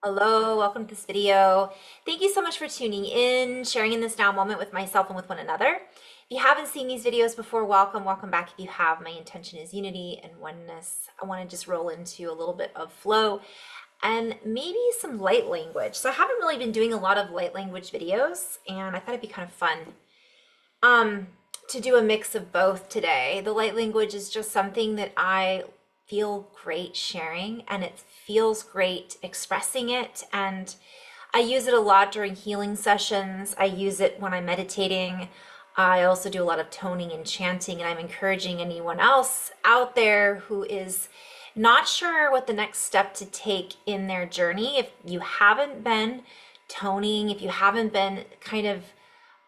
Hello, welcome to this video. Thank you so much for tuning in, sharing in this now moment with myself and with one another. If you haven't seen these videos before, welcome back. If you have, my intention is unity and oneness. I want to just roll into a little bit of flow and maybe some light language. So I haven't really been doing a lot of light language videos, and I thought it'd be kind of fun to do a mix of both today. The light language is just something that I feel great sharing, and it feels great expressing it. And I use it a lot during healing sessions. I use it when I'm meditating. I also do a lot of toning and chanting, and I'm encouraging anyone else out there who is not sure what the next step to take in their journey. If you haven't been toning, if you haven't been kind of,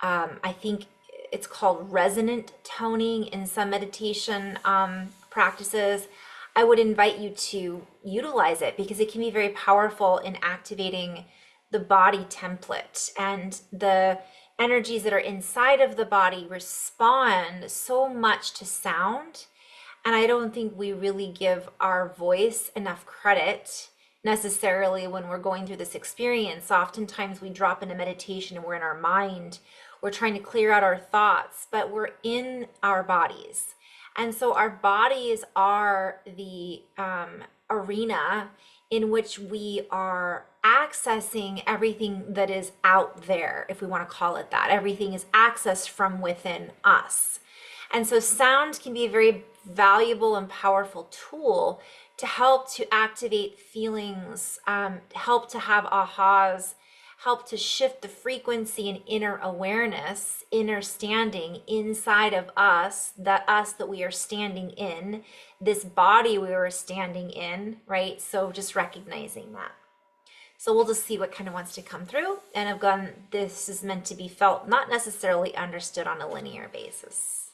I think it's called resonant toning in some meditation practices, I would invite you to utilize it because it can be very powerful in activating the body template, and the energies that are inside of the body respond so much to sound. And I don't think we really give our voice enough credit necessarily when we're going through this experience. Oftentimes we drop into meditation and we're in our mind. We're trying to clear out our thoughts, but we're in our bodies. And so our bodies are the arena in which we are accessing everything that is out there, if we want to call it that. Everything is accessed from within us. And so sound can be a very valuable and powerful tool to help to activate feelings, help to have ahas, help to shift the frequency and inner awareness, inner standing inside of us that we are standing in, this body we are standing in, right? So just recognizing that. So we'll just see what kind of wants to come through. And again, this is meant to be felt, not necessarily understood on a linear basis.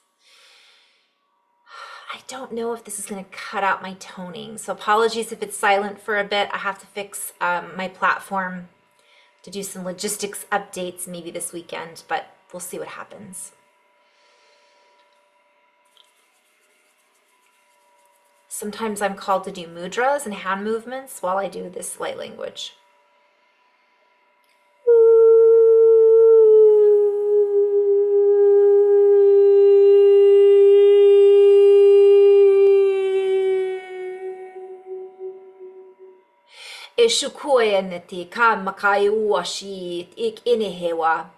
I don't know if this is going to cut out my toning, so apologies if it's silent for a bit. I have to fix my platform to do some logistics updates maybe this weekend, but we'll see what happens. Sometimes I'm called to do mudras and hand movements while I do this light language. E shukueneti ka makai uashi ik inehewa.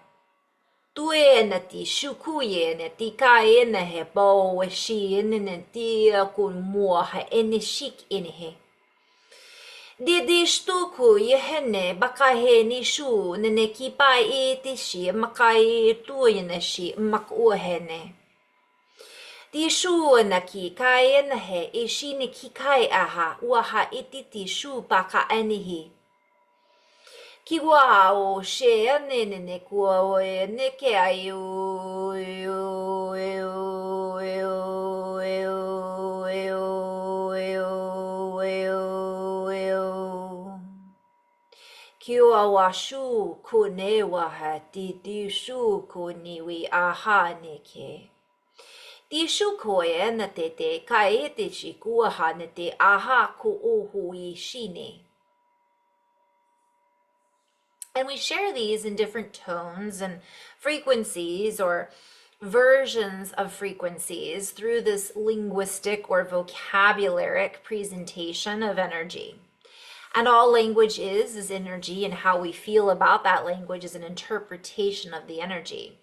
Tueneti shukuyeneti ka inehe bo shi ineneti kun muaha enishik inehe. Didi stuku yehene bakahe nishu nene kipai itishi makai tuyeneshi makuhene. Di shu naki kai enehe ishini kikai aha uaha ititi shu baka enihi. Ki wao she anene kuo ne ke ayu ki wa shu ku ne waha di shu ku niwi aha ne ke. Di shu koe na te ka e te shikuaha na te aha ku uhui shine. And we share these in different tones and frequencies or versions of frequencies through this linguistic or vocabularic presentation of energy. And all language is energy, and how we feel about that language is an interpretation of the energy.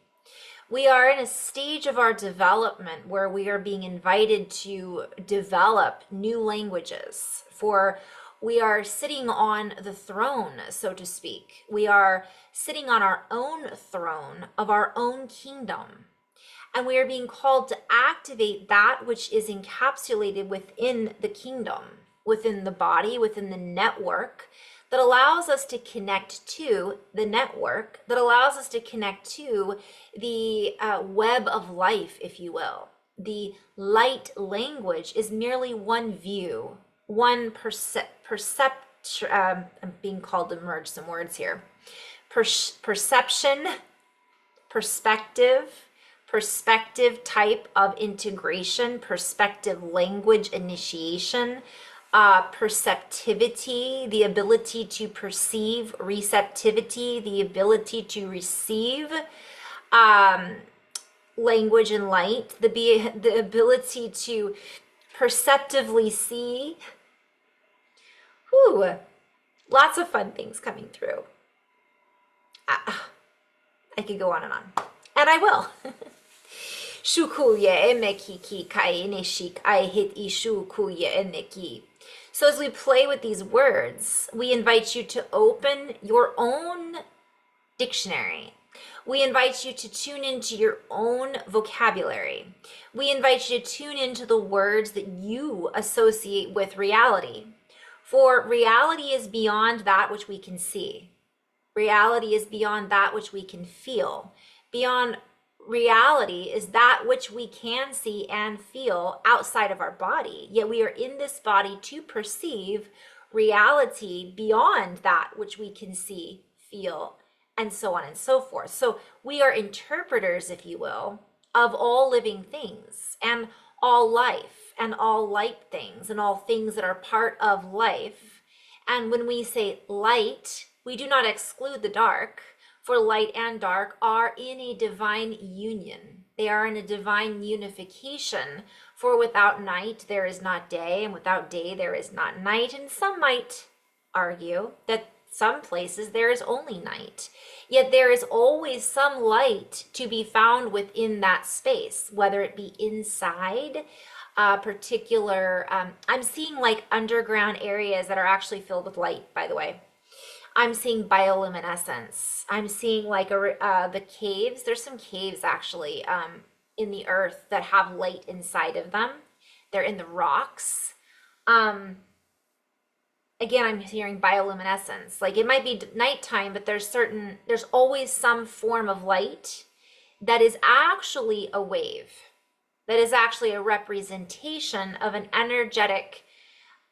We are in a stage of our development where we are being invited to develop new languages. For we are sitting on the throne, so to speak. We are sitting on our own throne of our own kingdom. And we are being called to activate that which is encapsulated within the kingdom, within the body, within the network, that allows us to connect to the network, that allows us to connect to the web of life, if you will. The light language is merely one view, one perception. I'm being called to merge some words here. Perception, perspective type of integration, perspective language initiation, perceptivity, the ability to perceive, receptivity, the ability to receive um, language and light, the ability to perceptively see. Whew, lots of fun things coming through. I could go on, and I will. Shukuye emeki ki kaine shik I hit ishu kuye eneki. So as we play with these words, we invite you to open your own dictionary. We invite you to tune into your own vocabulary. We invite you to tune into the words that you associate with reality. For reality is beyond that which we can see. Reality is beyond that which we can feel. Beyond reality is that which we can see and feel outside of our body. Yet we are in this body to perceive reality beyond that which we can see, feel, and so on and so forth. So we are interpreters, if you will, of all living things and all life and all light things and all things that are part of life. And when we say light, we do not exclude the dark, for light and dark are in a divine union. They are in a divine unification, for without night there is not day, and without day there is not night. And some might argue that some places there is only night. Yet there is always some light to be found within that space, whether it be inside particular, I'm seeing like underground areas that are actually filled with light, by the way. I'm seeing bioluminescence. I'm seeing like the caves. There's some caves actually in the earth that have light inside of them. They're in the rocks. Again, I'm hearing bioluminescence. Like it might be nighttime, but there's always some form of light that is actually a wave. That is actually a representation of an energetic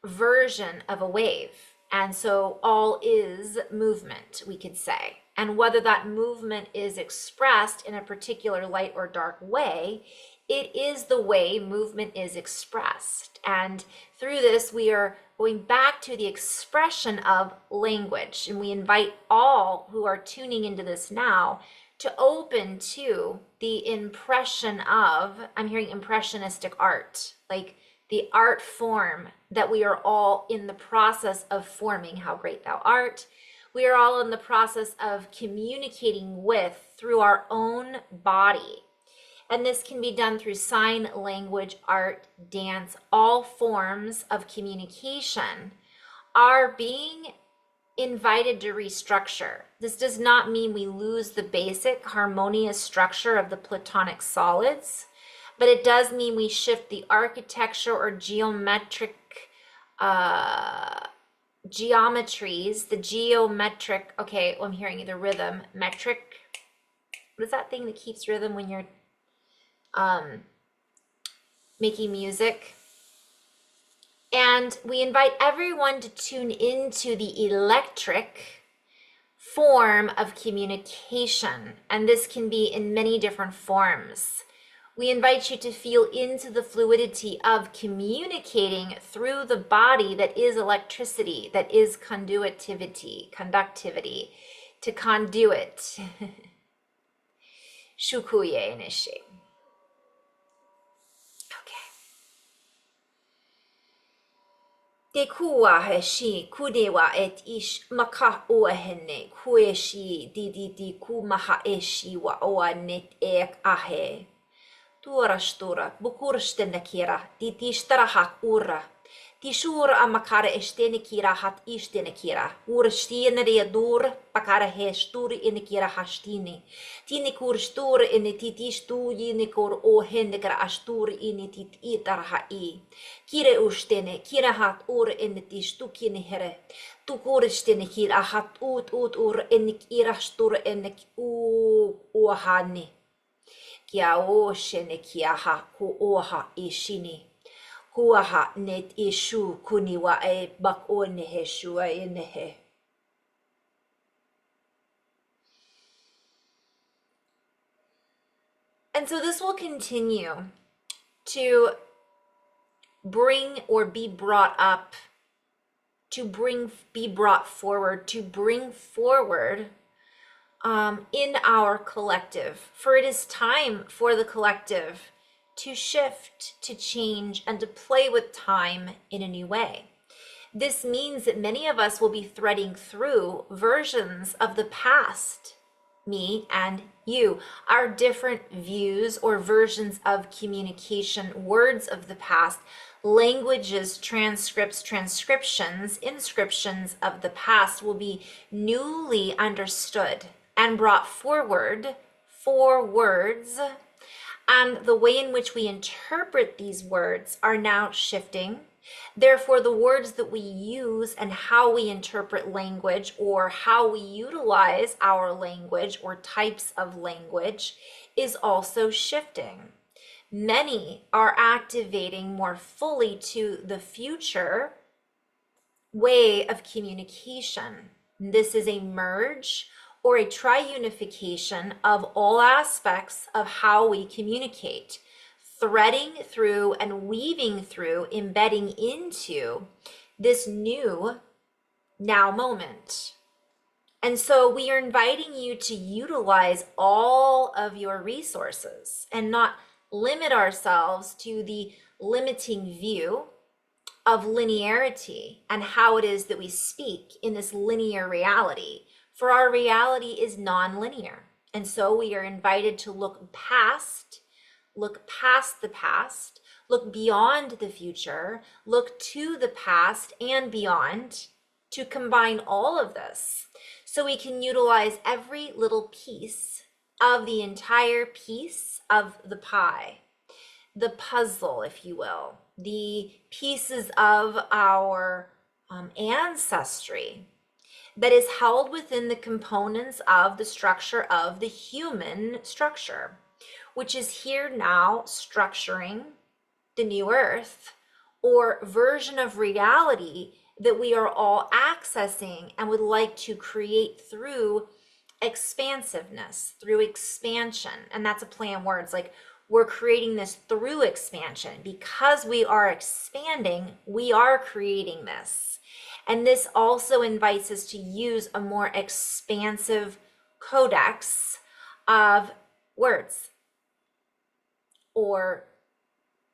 version of a wave. And so all is movement, we could say. And whether that movement is expressed in a particular light or dark way, it is the way movement is expressed. And through this, we are going back to the expression of language. And we invite all who are tuning into this now to open to the impression of, I'm hearing impressionistic art, like the art form that we are all in the process of forming. How great thou art. We are all in the process of communicating with through our own body. And this can be done through sign language, art, dance. All forms of communication are being invited to restructure. This does not mean we lose the basic harmonious structure of the Platonic solids, but it does mean we shift the architecture or geometric geometries, the geometric, okay, well, I'm hearing the rhythm, metric. What is that thing that keeps rhythm when you're making music? And we invite everyone to tune into the electric form of communication. And this can be in many different forms. We invite you to feel into the fluidity of communicating through the body that is electricity, that is conductivity, to conduit. Shukuye nishi. Te kua he shi kudewa et ish maka oa hene kue shi di ku maha e shi wa oa net ek ahe. Tuora stura bukur stene kira di tishtara hak ura. Ti shura amakara estene kira hat istene kira. Ura stiene re dur pakara he stur in kira hastini. Tini kur stur in titi stu yini kur o hende kara astur in tit itar hai. Kire ustene kira hat ur in tistu kine here. Tu kur stene kira hat ut ur in kira stur in u hani. Kia o shene kia ha ku oha ishini. Kuaha net ishu kuniwa e bak o nehe shua e nehe. And so this will continue to bring or be brought up, be brought forward, to bring forward in our collective. For it is time for the collective to shift, to change, and to play with time in a new way. This means that many of us will be threading through versions of the past, me and you, our different views or versions of communication, words of the past, languages, transcripts, transcriptions, inscriptions of the past will be newly understood and brought forward for words. And the way in which we interpret these words are now shifting. Therefore, the words that we use and how we interpret language, or how we utilize our language or types of language, is also shifting. Many are activating more fully to the future way of communication. This is a merge or a triunification of all aspects of how we communicate, threading through and weaving through, embedding into this new now moment. And so we are inviting you to utilize all of your resources and not limit ourselves to the limiting view of linearity and how it is that we speak in this linear reality. For our reality is non-linear. And so we are invited to look past the past, look beyond the future, look to the past and beyond, to combine all of this so we can utilize every little piece of the entire piece of the pie, the puzzle, if you will, the pieces of our ancestry that is held within the components of the structure of the human structure, which is here now structuring the new earth or version of reality that we are all accessing and would like to create through expansiveness, through expansion. And that's a play on words, like we're creating this through expansion. Because we are expanding, we are creating this. And this also invites us to use a more expansive codex of words. Or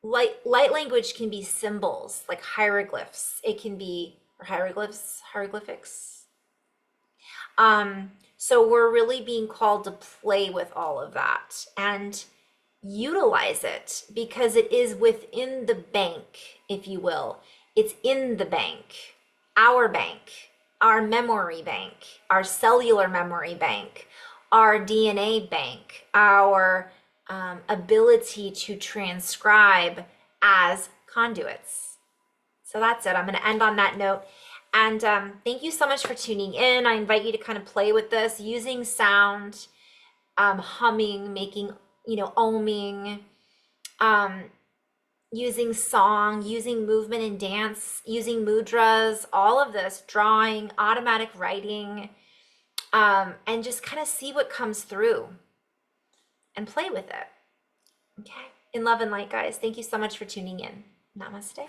light language can be symbols, like hieroglyphs. It can be, or hieroglyphics. So we're really being called to play with all of that and utilize it, because it is within the bank, if you will. It's in the bank, our memory bank, our cellular memory bank, our DNA bank, our ability to transcribe as conduits. So that's it. I'm going to end on that note. And thank you so much for tuning in. I invite you to kind of play with this using sound, humming, making, oming, using song, using movement and dance, using mudras, all of this, drawing, automatic writing, and just kind of see what comes through and play with it. Okay. In love and light, guys. Thank you so much for tuning in. Namaste.